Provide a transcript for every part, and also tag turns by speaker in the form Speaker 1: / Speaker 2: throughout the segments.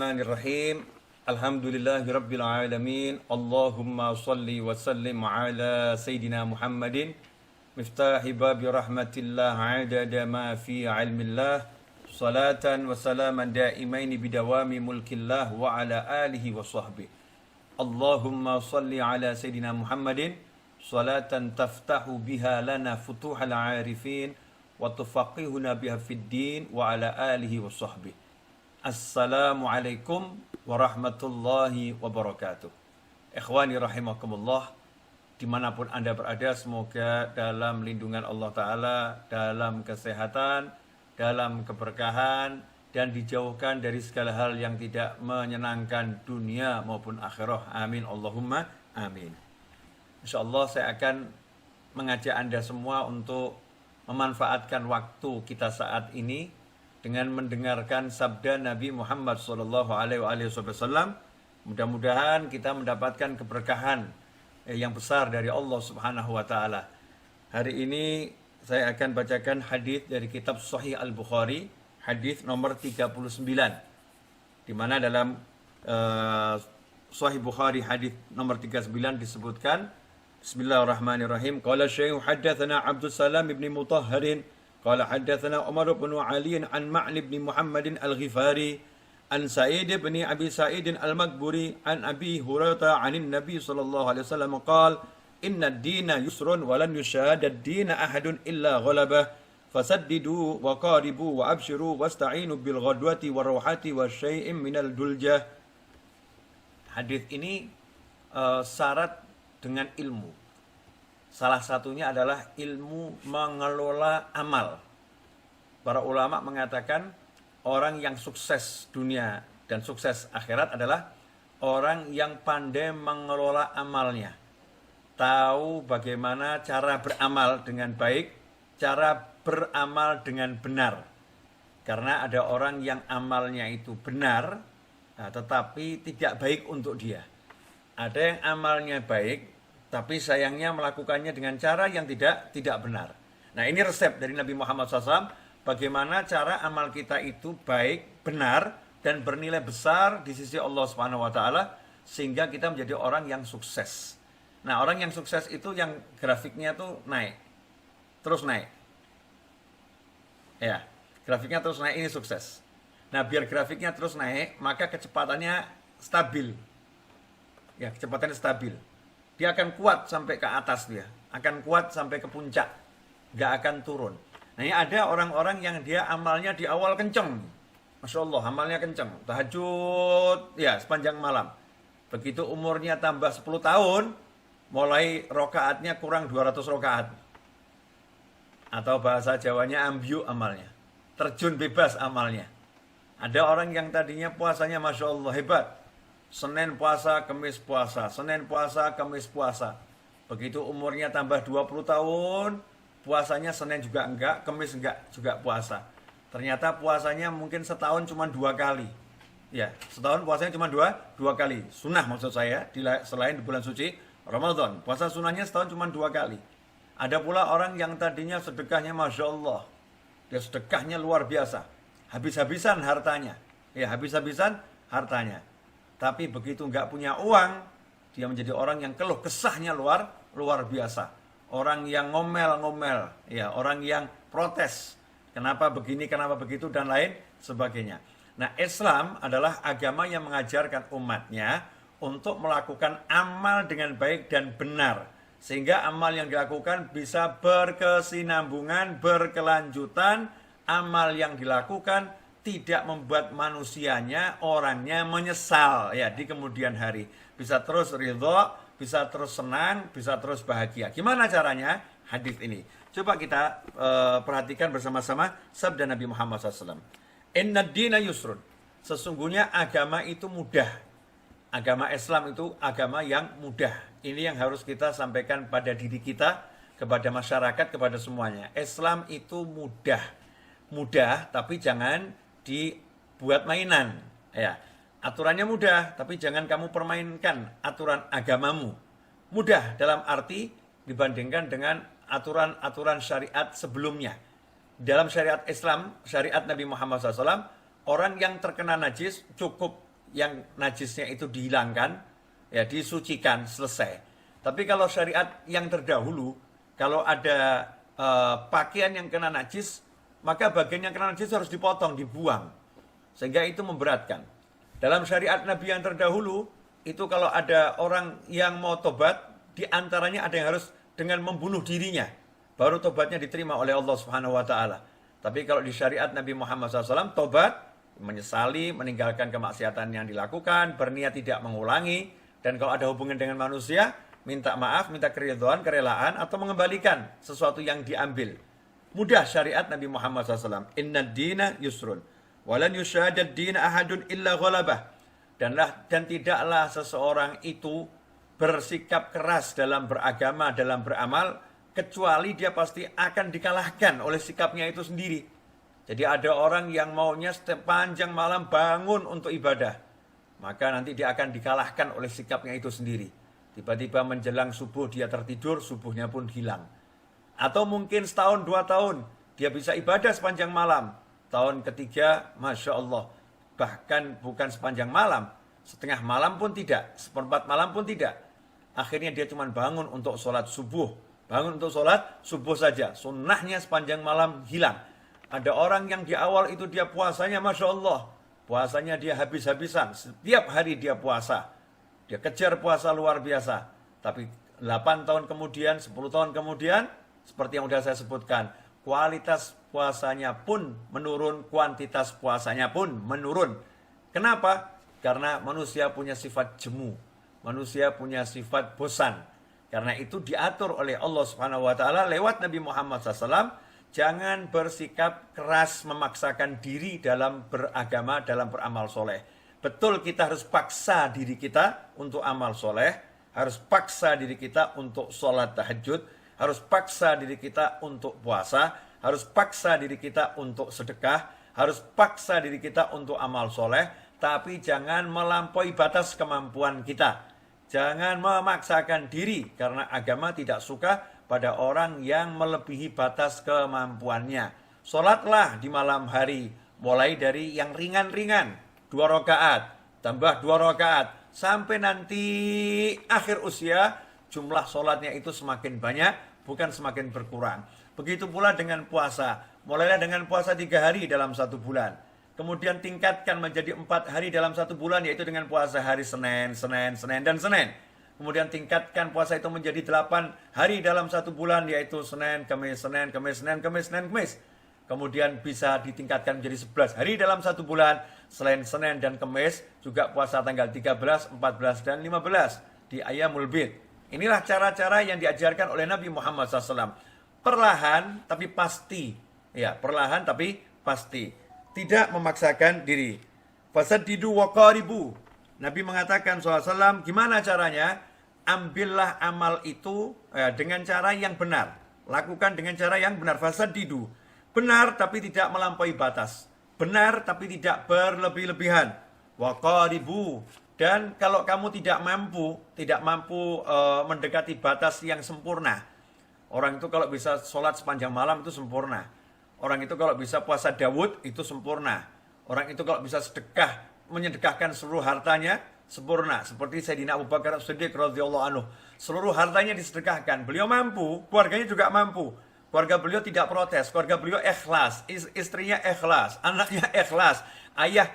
Speaker 1: Bismillahirrahmanirrahim. Alhamdulillahirabbil alamin. Allahumma shalli wa sallim ala sayidina Muhammadin miftahi babi rahmatillah adada ma fi ilmillah. Salatan wa salaman daimaini bidawami mulkillah wa ala alihi wa sahbihi. Allahumma shalli ala sayidina Muhammadin salatan taftahu biha lana futuhal arifin wa tufaqihuna biha fid din wa ala alihi wa sahbihi. Assalamualaikum warahmatullahi wabarakatuh. Ikhwani rahimakumullah, dimanapun Anda berada, semoga dalam lindungan Allah Ta'ala, dalam kesehatan, dalam keberkahan, dan dijauhkan dari segala hal yang tidak menyenangkan dunia maupun akhirah. Amin Allahumma amin. InsyaAllah saya akan mengajak Anda semua untuk memanfaatkan waktu kita saat ini dengan mendengarkan sabda Nabi Muhammad SAW. Mudah-mudahan kita mendapatkan keberkahan yang besar dari Allah Subhanahu wa Ta'ala. Hari ini saya akan bacakan hadis dari kitab Sahih Al-Bukhari, hadis nomor 39, di mana dalam Sahih Bukhari hadis nomor 39 disebutkan, Bismillahirrahmanirrahim. Qala Syekh haddatsana Abdus Salam ibn Mutahharin قال حدثنا عمر بن علي عن معن بن محمد الغفاري عن سعيد بن أبي سعيد المقبري عن أبي هريرة عن النبي صلى الله عليه وسلم قال إن الدين يسر ولن يشاد الدين أحد إلا غلبه فسددوا وقاربوا وأبشروا واستعينوا بالغدوة والروحة والشيء من الدلجة. Hadis ini syarat dengan ilmu. Salah satunya adalah ilmu mengelola amal. Para ulama mengatakan orang yang sukses dunia dan sukses akhirat adalah orang yang pandai mengelola amalnya. Tahu bagaimana cara beramal dengan baik, cara beramal dengan benar. Karena ada orang yang amalnya itu benar, tetapi tidak baik untuk dia. Ada yang amalnya baik, tapi sayangnya melakukannya dengan cara yang tidak benar. Nah, ini resep dari Nabi Muhammad SAW, bagaimana cara amal kita itu baik, benar, dan bernilai besar di sisi Allah Subhanahu wa Ta'ala, sehingga kita menjadi orang yang sukses. Nah, orang yang sukses itu yang grafiknya tuh naik, terus naik. Ya, grafiknya terus naik, ini sukses. Nah, biar grafiknya terus naik, maka kecepatannya stabil. Ya, kecepatannya stabil. Dia akan kuat sampai ke atas, dia akan kuat sampai ke puncak, nggak akan turun. Nah, ini ada orang-orang yang dia amalnya di awal kenceng, Masya Allah, amalnya kenceng, tahajud ya sepanjang malam. Begitu umurnya tambah 10 tahun, mulai rokaatnya kurang 200 rokaat, atau bahasa Jawanya ambyuk amalnya, terjun bebas amalnya. Ada orang yang tadinya puasanya Masya Allah hebat, Senin puasa, Kamis puasa, Senin puasa, Kamis puasa. Begitu umurnya tambah 20 tahun, puasanya Senin juga enggak, Kamis enggak juga puasa. Ternyata puasanya mungkin setahun cuma 2 kali. Ya, setahun puasanya cuma dua kali. Sunnah maksud saya, selain di bulan suci Ramadan. Puasa sunnahnya setahun cuma 2 kali. Ada pula orang yang tadinya sedekahnya Masya Allah. Dia sedekahnya luar biasa. Habis-habisan hartanya. Ya, habis-habisan hartanya. Tapi begitu nggak punya uang, dia menjadi orang yang keluh kesahnya luar biasa. Orang yang ngomel-ngomel, ya, orang yang protes. Kenapa begini, kenapa begitu, dan lain sebagainya. Nah, Islam adalah agama yang mengajarkan umatnya untuk melakukan amal dengan baik dan benar. Sehingga amal yang dilakukan bisa berkesinambungan, berkelanjutan. Amal yang dilakukan tidak membuat manusianya, orangnya menyesal ya di kemudian hari. Bisa terus ridho, bisa terus senang, bisa terus bahagia. Gimana caranya? Hadis ini. Coba kita perhatikan bersama-sama sabda Nabi Muhammad SAW. Inna dina yusrun. Sesungguhnya agama itu mudah. Agama Islam itu agama yang mudah. Ini yang harus kita sampaikan pada diri kita, kepada masyarakat, kepada semuanya. Islam itu mudah. Mudah, tapi jangan dibuat mainan, ya. Aturannya mudah, tapi jangan kamu permainkan aturan agamamu. Mudah dalam arti dibandingkan dengan aturan-aturan syariat sebelumnya. Dalam syariat Islam, syariat Nabi Muhammad SAW, orang yang terkena najis cukup yang najisnya itu dihilangkan, ya disucikan, selesai. Tapi kalau syariat yang terdahulu, kalau ada pakaian yang kena najis, maka bagian yang kena najis harus dipotong, dibuang. Sehingga itu memberatkan. Dalam syariat Nabi yang terdahulu, itu kalau ada orang yang mau tobat, di antaranya ada yang harus dengan membunuh dirinya. Baru tobatnya diterima oleh Allah Subhanahu wa Ta'ala. Tapi kalau di syariat Nabi Muhammad SAW, tobat, menyesali, meninggalkan kemaksiatan yang dilakukan, berniat tidak mengulangi, dan kalau ada hubungan dengan manusia, minta maaf, minta keridhaan, kerelaan, atau mengembalikan sesuatu yang diambil. Mudah syariat Nabi Muhammad SAW. Inna dina yusrun. Walan yusyadad dina ahadun illa ghalabah. Dan tidaklah seseorang itu bersikap keras dalam beragama, dalam beramal, kecuali dia pasti akan dikalahkan oleh sikapnya itu sendiri. Jadi ada orang yang maunya sepanjang malam bangun untuk ibadah. Maka nanti dia akan dikalahkan oleh sikapnya itu sendiri. Tiba-tiba menjelang subuh dia tertidur, subuhnya pun hilang. Atau mungkin setahun, 2 tahun, dia bisa ibadah sepanjang malam. Tahun ketiga, Masya Allah, bahkan bukan sepanjang malam, setengah malam pun tidak, seperempat malam pun tidak. Akhirnya dia cuma bangun untuk sholat subuh. Bangun untuk sholat subuh saja. Sunnahnya sepanjang malam hilang. Ada orang yang di awal itu dia puasanya Masya Allah. Puasanya dia habis-habisan. Setiap hari dia puasa. Dia kejar puasa luar biasa. Tapi 8 tahun kemudian, 10 tahun kemudian, seperti yang sudah saya sebutkan, kualitas puasanya pun menurun, kuantitas puasanya pun menurun. Kenapa? Karena manusia punya sifat jemu. Manusia punya sifat bosan. Karena itu diatur oleh Allah Subhanahu wa Ta'ala lewat Nabi Muhammad SAW. Jangan bersikap keras memaksakan diri dalam beragama, dalam beramal soleh. Betul kita harus paksa diri kita untuk amal soleh. Harus paksa diri kita untuk sholat tahajud. Harus paksa diri kita untuk puasa. Harus paksa diri kita untuk sedekah. Harus paksa diri kita untuk amal soleh. Tapi jangan melampaui batas kemampuan kita. Jangan memaksakan diri karena agama tidak suka pada orang yang melebihi batas kemampuannya. Sholatlah di malam hari, mulai dari yang ringan-ringan, 2 rakaat, tambah 2 rakaat, sampai nanti akhir usia, jumlah sholatnya itu semakin banyak, bukan semakin berkurang. Begitu pula dengan puasa, mulailah dengan puasa 3 hari dalam 1 bulan. Kemudian tingkatkan menjadi 4 hari dalam 1 bulan, yaitu dengan puasa hari Senin, dan Senin. Kemudian tingkatkan puasa itu menjadi 8 hari dalam 1 bulan, yaitu Senin, Kamis, Senin, Kamis, Senin, Kamis, Senin, Kamis. Kemudian bisa ditingkatkan menjadi 11 hari dalam 1 bulan, selain Senin dan Kamis, juga puasa tanggal 13, 14, dan 15 di Ayyamul Bid. Inilah cara-cara yang diajarkan oleh Nabi Muhammad SAW. Perlahan tapi pasti. Ya, perlahan tapi pasti. Tidak memaksakan diri. Fasaddidu wa qaribu. Nabi mengatakan SAW, gimana caranya? Ambillah amal itu dengan cara yang benar. Lakukan dengan cara yang benar. Fasaddidu. Benar tapi tidak melampaui batas. Benar tapi tidak berlebih-lebihan. Wa qaribu. Dan kalau kamu tidak mampu mendekati batas yang sempurna. Orang itu kalau bisa sholat sepanjang malam itu sempurna. Orang itu kalau bisa puasa Daud itu sempurna. Orang itu kalau bisa sedekah, menyedekahkan seluruh hartanya sempurna. Seperti Sayyidina Abu Bakar As-Siddiq radhiyallahu anhu. Seluruh hartanya disedekahkan. Beliau mampu, keluarganya juga mampu. Keluarga beliau tidak protes, keluarga beliau ikhlas, istrinya ikhlas, anaknya ikhlas. Ayah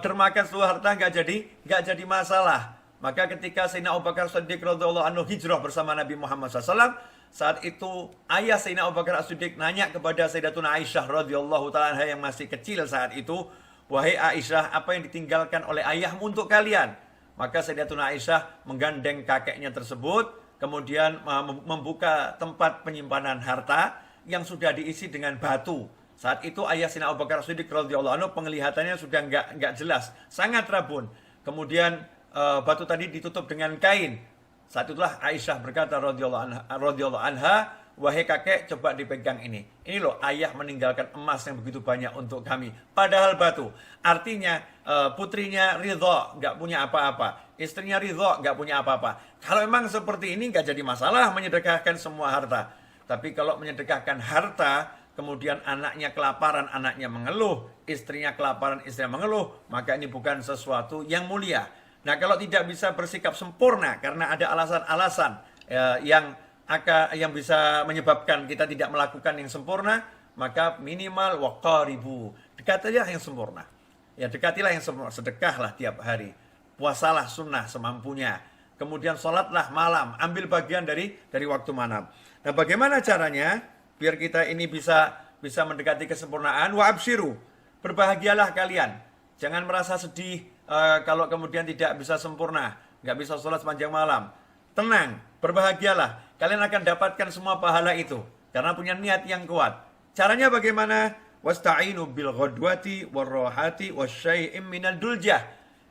Speaker 1: dermakan seluruh harta nggak jadi masalah. Maka ketika Sayyidina Abu Bakar As-Siddiq radhiyallahu anhu hijrah bersama Nabi Muhammad SAW, saat itu ayah Sayyidina Abu Bakar As-Siddiq nanya kepada Sayyidatuna Aisyah radhiyallahu ta'ala anha yang masih kecil saat itu, "Wahai Aisyah, apa yang ditinggalkan oleh ayahmu untuk kalian?" Maka Sayyidatuna Aisyah menggandeng kakeknya tersebut, kemudian membuka tempat penyimpanan harta yang sudah diisi dengan batu. Saat itu ayah Sayyidina Abu Bakar As-Siddiq radhiyallahu anhu penglihatannya sudah enggak jelas, sangat rabun. Kemudian batu tadi ditutup dengan kain. Saat itulah Aisyah berkata radhiyallahu anha, "Wahai kakek, coba dipegang ini. Ini loh ayah meninggalkan emas yang begitu banyak untuk kami. Padahal batu." Artinya putrinya ridho, nggak punya apa-apa. Istrinya ridho, nggak punya apa-apa. Kalau memang seperti ini nggak jadi masalah menyedekahkan semua harta. Tapi kalau menyedekahkan harta, kemudian anaknya kelaparan, anaknya mengeluh, istrinya kelaparan, istrinya mengeluh, maka ini bukan sesuatu yang mulia. Nah, kalau tidak bisa bersikap sempurna karena ada alasan-alasan yang bisa menyebabkan kita tidak melakukan yang sempurna, maka minimal waqaribu, dekatilah yang sempurna. Ya, dekatilah yang sempurna, sedekahlah tiap hari, puasalah sunnah semampunya, kemudian sholatlah malam, ambil bagian dari waktu malam. Nah, bagaimana caranya biar kita ini bisa mendekati kesempurnaan? Wa absyiru, berbahagialah kalian. Jangan merasa sedih kalau kemudian tidak bisa sempurna, nggak bisa sholat sepanjang malam. Tenang, berbahagialah. Kalian akan dapatkan semua pahala itu karena punya niat yang kuat. Caranya bagaimana? Wasta'inu bil ghadwati warrohati wasyai'im minal duljah.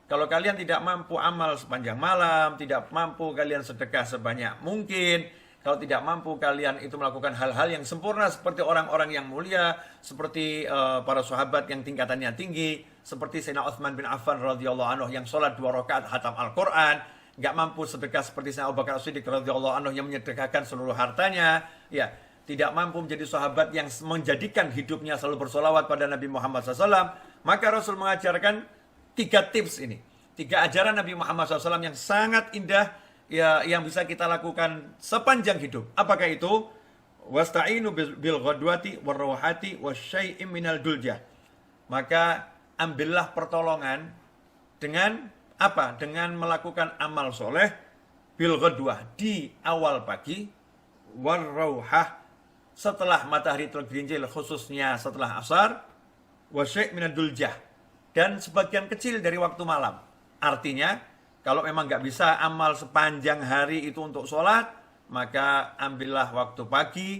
Speaker 1: Kalau kalian tidak mampu amal sepanjang malam, tidak mampu kalian sedekah sebanyak mungkin, kalau tidak mampu kalian itu melakukan hal-hal yang sempurna seperti orang-orang yang mulia, seperti para sahabat yang tingkatannya tinggi, seperti Sayyidina Utsman bin Affan radhiyallahu anhu yang sholat 2 rakaat hatam Al-Quran, nggak mampu sedekah seperti Sayyidina Abu Bakar As-Siddiq radhiyallahu anhu yang menyedekahkan seluruh hartanya, ya, tidak mampu menjadi sahabat yang menjadikan hidupnya selalu bersolawat pada Nabi Muhammad SAW, maka Rasul mengajarkan 3 tips ini, 3 ajaran Nabi Muhammad SAW yang sangat indah, ya, yang bisa kita lakukan sepanjang hidup. Apakah itu? Wasta'inu bil ghadwati warrawhati wasyai'im minal duljah. Maka ambillah pertolongan dengan apa? Dengan melakukan amal soleh bil ghadwah, di awal pagi, warrawhah, setelah matahari tergelincir, khususnya setelah asar, wasyai' minal duljah, dan sebagian kecil dari waktu malam. Artinya, kalau memang nggak bisa amal sepanjang hari itu untuk sholat, maka ambillah waktu pagi,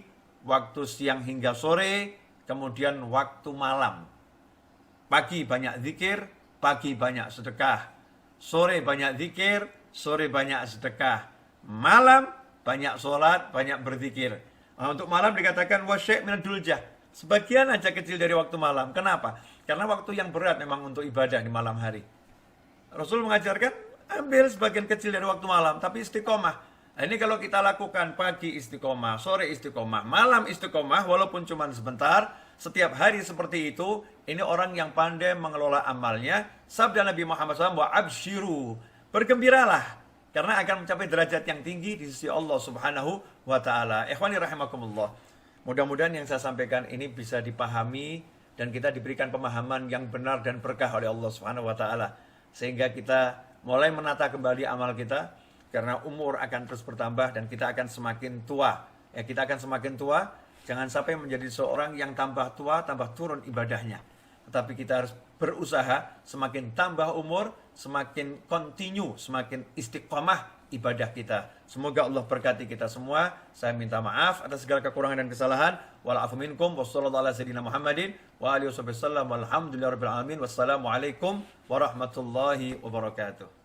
Speaker 1: waktu siang hingga sore, kemudian waktu malam. Pagi banyak zikir, pagi banyak sedekah. Sore banyak zikir, sore banyak sedekah. Malam banyak sholat, banyak berzikir. Nah, untuk malam dikatakan wasyai' minal duljah. Sebagian aja kecil dari waktu malam. Kenapa? Karena waktu yang berat memang untuk ibadah di malam hari. Rasul mengajarkan ambil sebagian kecil dari waktu malam, tapi istiqomah. Nah, ini kalau kita lakukan pagi istiqomah, sore istiqomah, malam istiqomah, walaupun cuma sebentar, setiap hari seperti itu, ini orang yang pandai mengelola amalnya. Sabda Nabi Muhammad SAW, wa absyiru, bergembiralah, karena akan mencapai derajat yang tinggi di sisi Allah Subhanahu wa Ta'ala. Ikhwani rahimakumullah. Mudah-mudahan yang saya sampaikan ini bisa dipahami dan kita diberikan pemahaman yang benar dan berkah oleh Allah Subhanahu wa Ta'ala, sehingga kita mulai menata kembali amal kita, karena umur akan terus bertambah dan kita akan semakin tua. Ya, kita akan semakin tua, jangan sampai menjadi seorang yang tambah tua, tambah turun ibadahnya. Tetapi kita harus berusaha, semakin tambah umur, semakin continue, semakin istiqomah ibadah kita. Semoga Allah berkati kita semua. Saya minta maaf atas segala kekurangan dan kesalahan. Wa'alafu minkum, wassallallahu ala sayyidina Muhammadin, wa alihi wasallam, walhamdulillahirabbil alamin, wassalamualaikum warahmatullahi wabarakatuh.